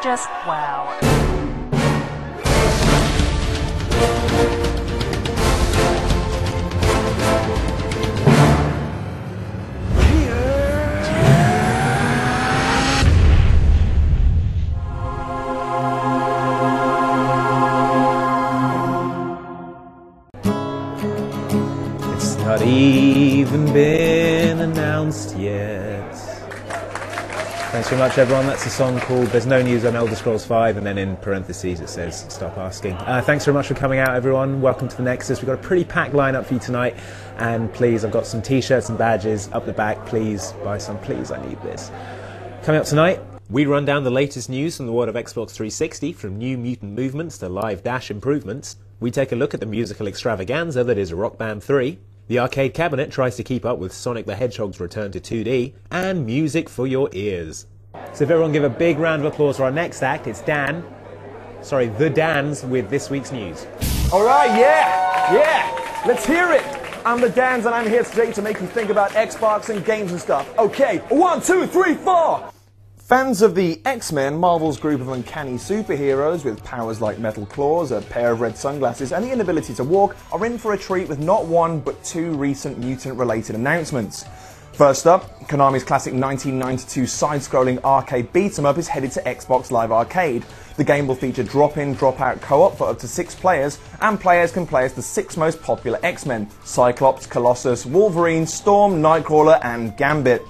Just wow. It's not even been announced yet. Thanks very much, everyone. That's a song called There's No News on Elder Scrolls V, and then in parentheses it says Stop Asking. Thanks very much for coming out, everyone. Welcome to the NExUS. We've got a pretty packed lineup for you tonight, and please, I've got some t-shirts and badges up the back. Please buy some, please, I need this. Coming up tonight, we run down the latest news from the world of Xbox 360, from New Mutant movements to live dash improvements. We take a look at the musical extravaganza that is Rock Band 3. The arcade cabinet tries to keep up with Sonic the Hedgehog's return to 2D, and music for your ears. So if everyone give a big round of applause for our next act, it's the Dans with this week's news. Alright, yeah, let's hear it. I'm the Dans and I'm here today to make you think about Xbox and games and stuff. Okay, 1, 2, 3, 4! Fans of the X-Men, Marvel's group of uncanny superheroes with powers like metal claws, a pair of red sunglasses and the inability to walk, are in for a treat with not one but two recent mutant-related announcements. First up, Konami's classic 1992 side-scrolling arcade beat-em-up is headed to Xbox Live Arcade. The game will feature drop-in, drop-out co-op for up to 6 players, and players can play as the 6 most popular X-Men: Cyclops, Colossus, Wolverine, Storm, Nightcrawler, and Gambit.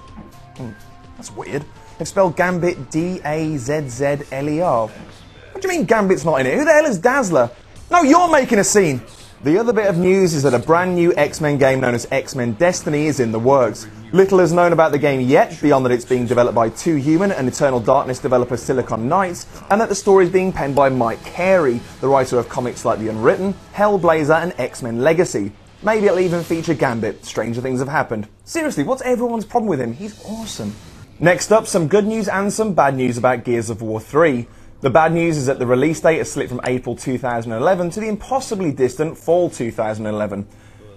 That's weird. They've spelled Gambit D-A-Z-Z-L-E-R. What do you mean Gambit's not in it? Who the hell is Dazzler? No, you're making a scene! The other bit of news is that a brand new X-Men game known as X-Men Destiny is in the works. Little is known about the game yet, beyond that it's being developed by Two Human and Eternal Darkness developer Silicon Knights, and that the story is being penned by Mike Carey, the writer of comics like The Unwritten, Hellblazer and X-Men Legacy. Maybe it'll even feature Gambit. Stranger things have happened. Seriously, what's everyone's problem with him? He's awesome. Next up, some good news and some bad news about Gears of War 3. The bad news is that the release date has slipped from April 2011 to the impossibly distant fall 2011.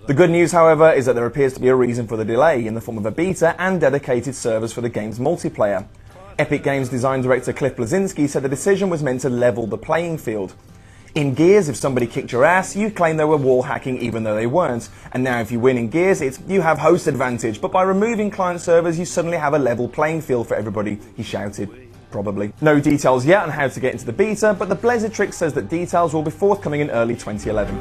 The good news, however, is that there appears to be a reason for the delay in the form of a beta and dedicated servers for the game's multiplayer. Epic Games design director Cliff Bleszinski said the decision was meant to level the playing field. In Gears, if somebody kicked your ass, you claim they were wall hacking even though they weren't. And now if you win in Gears, it's you have host advantage, but by removing client servers, you suddenly have a level playing field for everybody, he shouted. Probably. No details yet on how to get into the beta, but the Blezzatrix says that details will be forthcoming in early 2011.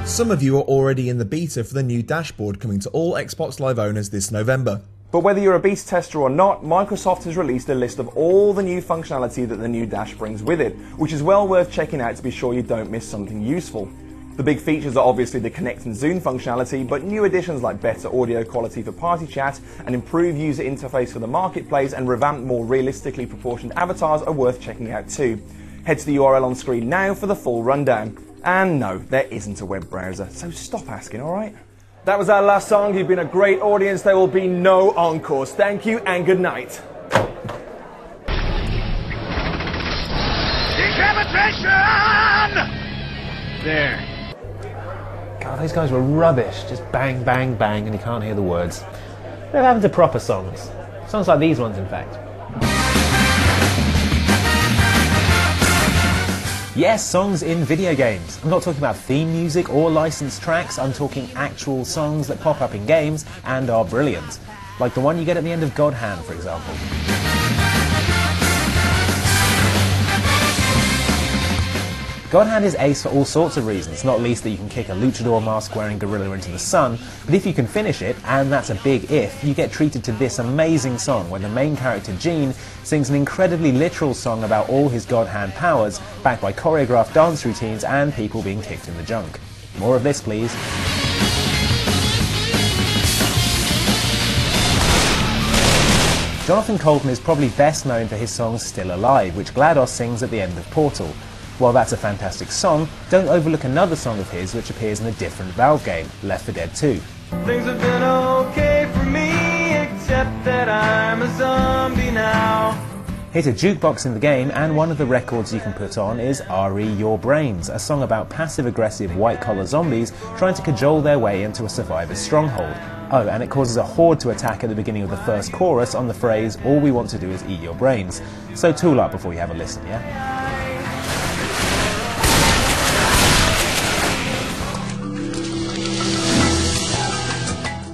Some of you are already in the beta for the new dashboard coming to all Xbox Live owners this November. But whether you're a beta tester or not, Microsoft has released a list of all the new functionality that the new Dash brings with it, which is well worth checking out to be sure you don't miss something useful. The big features are obviously the Connect and Zoom functionality, but new additions like better audio quality for party chat, an improved user interface for the marketplace, and revamped, more realistically proportioned avatars are worth checking out too. Head to the URL on screen now for the full rundown. And no, there isn't a web browser, so stop asking, alright? That was our last song. You've been a great audience. There will be no encores. Thank you and good night. Decapitation! There. God, those guys were rubbish. Just bang, bang, bang, and you can't hear the words. They're having to proper songs. Songs like these ones, in fact. Yes, songs in video games. I'm not talking about theme music or licensed tracks, I'm talking actual songs that pop up in games and are brilliant. Like the one you get at the end of God Hand, for example. God Hand is ace for all sorts of reasons, not least that you can kick a luchador mask wearing gorilla into the sun, but if you can finish it, and that's a big if, you get treated to this amazing song where the main character Gene sings an incredibly literal song about all his God Hand powers, backed by choreographed dance routines and people being kicked in the junk. More of this, please. Jonathan Coulton is probably best known for his song Still Alive, which GLaDOS sings at the end of Portal. While that's a fantastic song, don't overlook another song of his which appears in a different Valve game, Left 4 Dead 2. Things have been okay for me, except that I'm a zombie now. Hit a jukebox in the game, and one of the records you can put on is RE Your Brains, a song about passive-aggressive white-collar zombies trying to cajole their way into a survivor's stronghold. Oh, and it causes a horde to attack at the beginning of the first chorus on the phrase, "All we want to do is eat your brains." So tool up before you have a listen, yeah?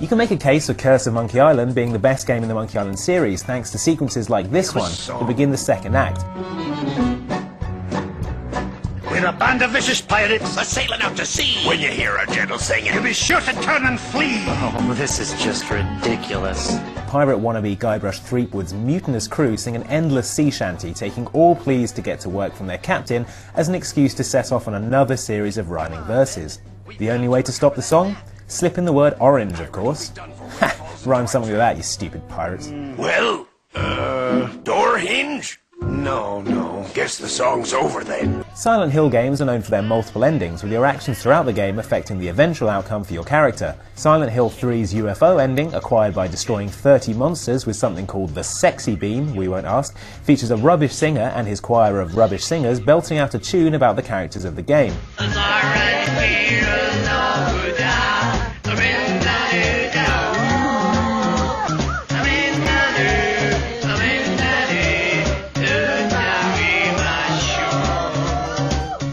You can make a case for Curse of Monkey Island being the best game in the Monkey Island series, thanks to sequences like this one that begin the second act. We're a band of vicious pirates a-sailing out to sea. When you hear our gentle singing, you'll be sure to turn and flee. Oh, this is just ridiculous. Pirate wannabe Guybrush Threepwood's mutinous crew sing an endless sea shanty, taking all pleas to get to work from their captain as an excuse to set off on another series of rhyming verses. The only way to stop the song? Slip in the word orange, of course. Ha! Rhyme something with that, you stupid pirates. Well, door hinge? No. Guess the song's over then. Silent Hill games are known for their multiple endings, with your actions throughout the game affecting the eventual outcome for your character. Silent Hill 3's UFO ending, acquired by destroying 30 monsters with something called the Sexy Beam, we won't ask, features a rubbish singer and his choir of rubbish singers belting out a tune about the characters of the game.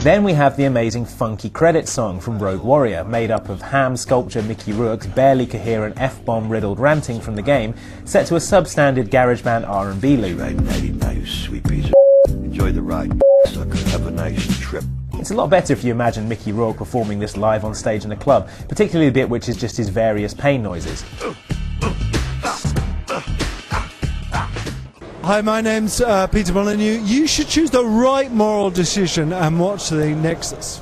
Then we have the amazing funky credit song from Rogue Warrior, made up of ham sculpture Mickey Rourke's barely coherent F-bomb riddled ranting from the game, set to a substandard GarageBand R&B loop. Sweet piece of enjoy the ride, sucker. Have a nice trip. It's a lot better if you imagine Mickey Rourke performing this live on stage in a club, particularly the bit which is just his various pain noises. Hi, my name's Peter Molyneux. You should choose the right moral decision and watch the NExUS.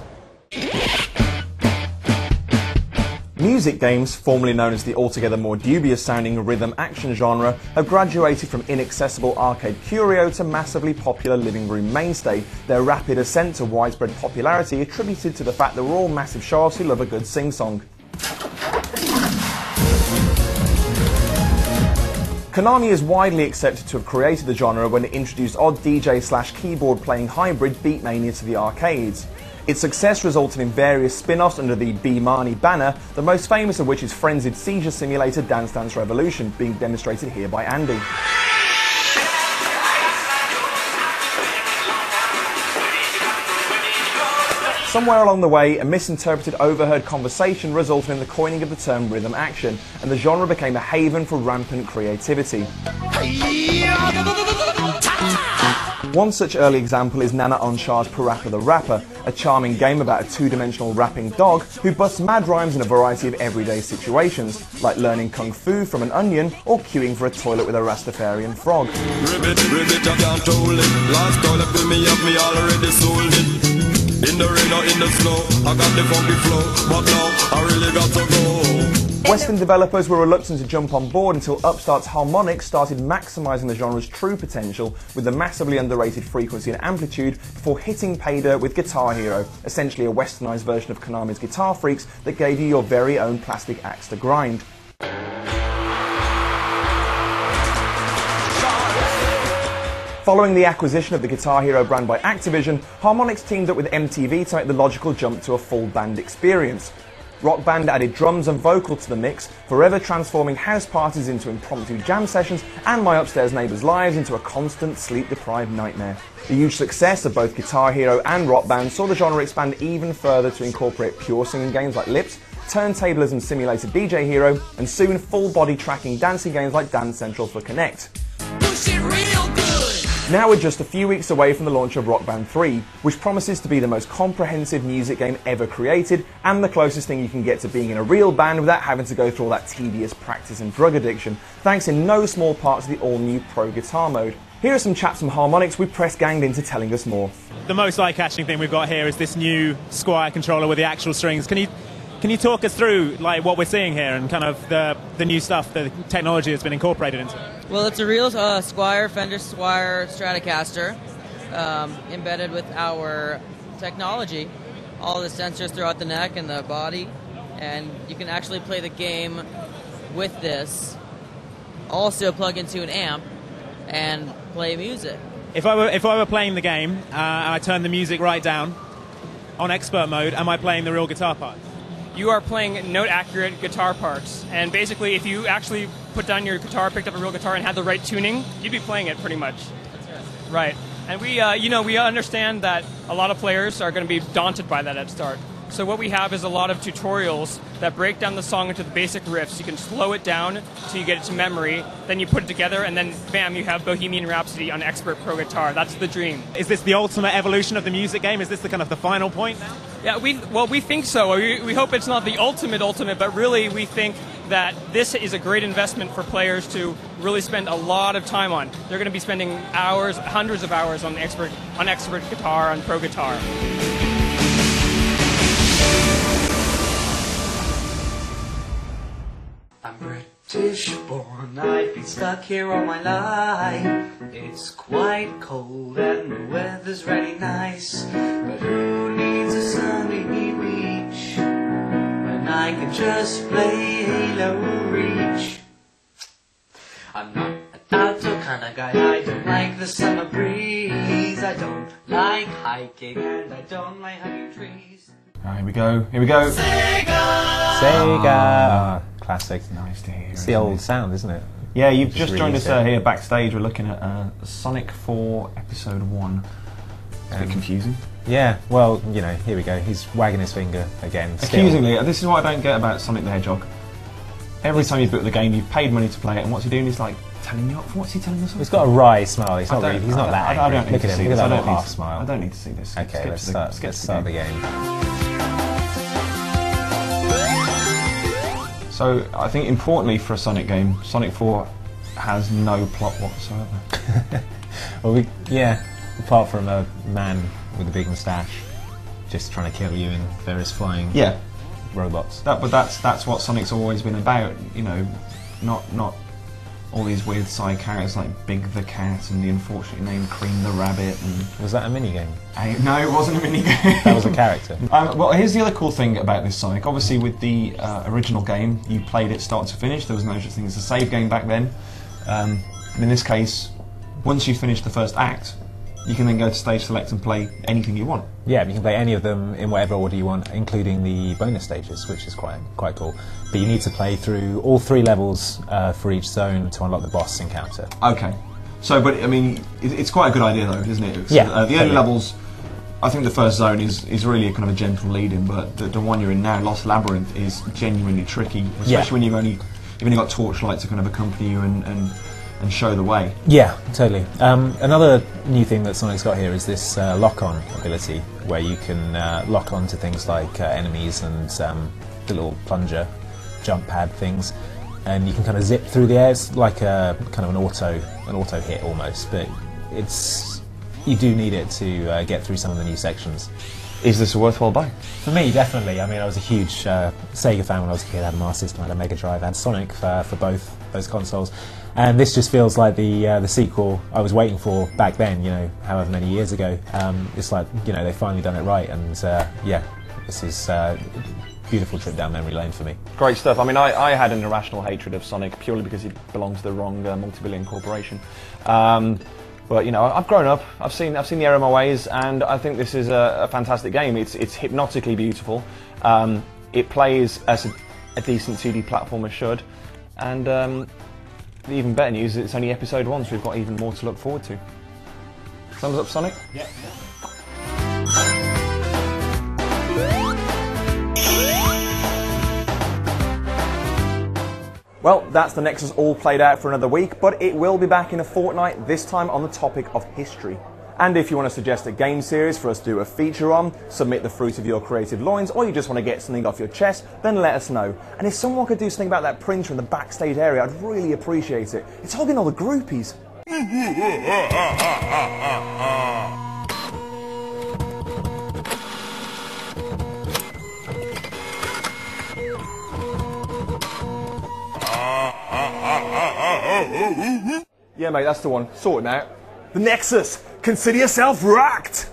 Music games, formerly known as the altogether more dubious-sounding rhythm action genre, have graduated from inaccessible arcade curio to massively popular living room mainstay, their rapid ascent to widespread popularity attributed to the fact that we're all massive sharks who love a good sing-song. Konami is widely accepted to have created the genre when it introduced odd DJ/keyboard playing hybrid Beatmania to the arcades. Its success resulted in various spin-offs under the Beamani banner, the most famous of which is frenzied seizure simulator Dance Dance Revolution, being demonstrated here by Andy. Somewhere along the way, a misinterpreted overheard conversation resulted in the coining of the term rhythm action, and the genre became a haven for rampant creativity. One such early example is Nana Onshaw's Parappa the Rapper, a charming game about a two-dimensional rapping dog who busts mad rhymes in a variety of everyday situations, like learning kung fu from an onion or queuing for a toilet with a Rastafarian frog. Ribbit, I can't hold it. Last toilet fill me up, me already sold it. In the rain or in the snow, I got the funky flow, but now I really got to go. Western developers were reluctant to jump on board until upstarts Harmonix started maximising the genre's true potential with the massively underrated frequency and amplitude before hitting pay dirt with Guitar Hero, essentially a westernised version of Konami's Guitar Freaks that gave you your very own plastic axe to grind. Following the acquisition of the Guitar Hero brand by Activision, Harmonix teamed up with MTV to make the logical jump to a full band experience. Rock Band added drums and vocal to the mix, forever transforming house parties into impromptu jam sessions and my upstairs neighbours' lives into a constant sleep-deprived nightmare. The huge success of both Guitar Hero and Rock Band saw the genre expand even further to incorporate pure singing games like Lips, turntablism simulated DJ Hero, and soon full-body tracking dancing games like Dance Central for Kinect. Now we're just a few weeks away from the launch of Rock Band 3, which promises to be the most comprehensive music game ever created and the closest thing you can get to being in a real band without having to go through all that tedious practice and drug addiction, thanks in no small part to the all-new Pro Guitar mode. Here are some chaps from Harmonix we press ganged into telling us more. The most eye-catching thing we've got here is this new Squire Controller with the actual strings. Can you talk us through like what we're seeing here and kind of the new stuff, the technology that's been incorporated into it? Well, it's a real Fender Squire Stratocaster embedded with our technology, all the sensors throughout the neck and the body, and you can actually play the game with this. Also plug into an amp and play music. If I were playing the game and I turned the music right down on expert mode, am I playing the real guitar part? you are playing note-accurate guitar parts. And basically, if you actually put down your guitar, picked up a real guitar, and had the right tuning, you'd be playing it pretty much. That's right. And we, we understand that a lot of players are going to be daunted by that at start. So what we have is a lot of tutorials that break down the song into the basic riffs. You can slow it down till you get it to memory, then you put it together, and then bam, you have Bohemian Rhapsody on Expert Pro Guitar. That's the dream. Is this the ultimate evolution of the music game? Is this the kind of the final point now? Yeah, we think so. We hope it's not the ultimate, but really we think that this is a great investment for players to really spend a lot of time on. They're going to be spending hours, hundreds of hours on Expert Guitar, on Pro Guitar. I'm British born, I've been stuck here all my life. It's quite cold and the weather's really nice, but who needs a sunny beach when I can just play Halo Reach? I'm not an outdoor kind of guy, I don't like the summer breeze, I don't like hiking and I don't like hugging trees. Here we go, here we go. Sega! Classic. Nice to hear. It's the old sound, isn't it? Yeah, you've just joined us here backstage. We're looking at Sonic 4 Episode 1. It's a bit confusing. Yeah, well, you know, here we go. He's wagging his finger again. Accusingly, this is what I don't get about Sonic the Hedgehog. Every time you book the game, you've paid money to play it, and what's he doing? He's like telling you off. What's he telling us? He's got a wry smile. He's not really. He's not that angry. I don't need to see this. Look at that half smile. I don't need to see this. Okay, let's start the game. So I think importantly for a Sonic game, Sonic 4 has no plot whatsoever. Well, apart from a man with a big moustache just trying to kill you in various flying robots. But that's what Sonic's always been about. You know, not all these weird side characters like Big the Cat and the unfortunately named Cream the Rabbit. And was that a minigame? No, it wasn't a minigame. That was a character. Well, here's the other cool thing about this Sonic. Obviously, with the original game, you played it start to finish. There was no such thing as a save game back then. And in this case, once you finish the first act, you can then go to stage select and play anything you want. Yeah, you can play any of them in whatever order you want, including the bonus stages, which is quite cool. But you need to play through all 3 levels for each zone to unlock the boss encounter. Okay. So, but I mean, it's quite a good idea though, isn't it? Yeah. The early levels, I think the first zone is really a kind of a gentle lead-in, but the one you're in now, Lost Labyrinth, is genuinely tricky, especially when you've only got Torchlight to kind of accompany you and show the way. Yeah, totally. Another new thing that Sonic's got here is this lock-on ability, where you can lock on to things like enemies and the little plunger jump pad things, and you can kind of zip through the air. It's like a kind of an auto hit almost, but you do need it to get through some of the new sections. Is this a worthwhile buy? For me, definitely. I mean, I was a huge Sega fan when I was a kid. I had a Master System, I had a Mega Drive, I had Sonic for both those consoles. And this just feels like the sequel I was waiting for back then, you know, however many years ago. It's like, you know, they've finally done it right, and this is a beautiful trip down memory lane for me. Great stuff. I mean, I had an irrational hatred of Sonic purely because he belongs to the wrong multi-billion corporation. But you know, I've grown up. I've seen the error of my ways, and I think this is a fantastic game. It's hypnotically beautiful. It plays as a decent 2D platformer should, and the even better news is it's only episode 1, so we've got even more to look forward to. Thumbs up, Sonic? Yeah. Well, that's the NExUS all played out for another week, but it will be back in a fortnight, this time on the topic of history. And if you want to suggest a game series for us to do a feature on, submit the fruit of your creative loins, or you just want to get something off your chest, then let us know. And if someone could do something about that printer in the backstage area, I'd really appreciate it. It's hogging all the groupies. Yeah, mate, that's the one. Sort it out. The NExUS! Consider yourself rocked!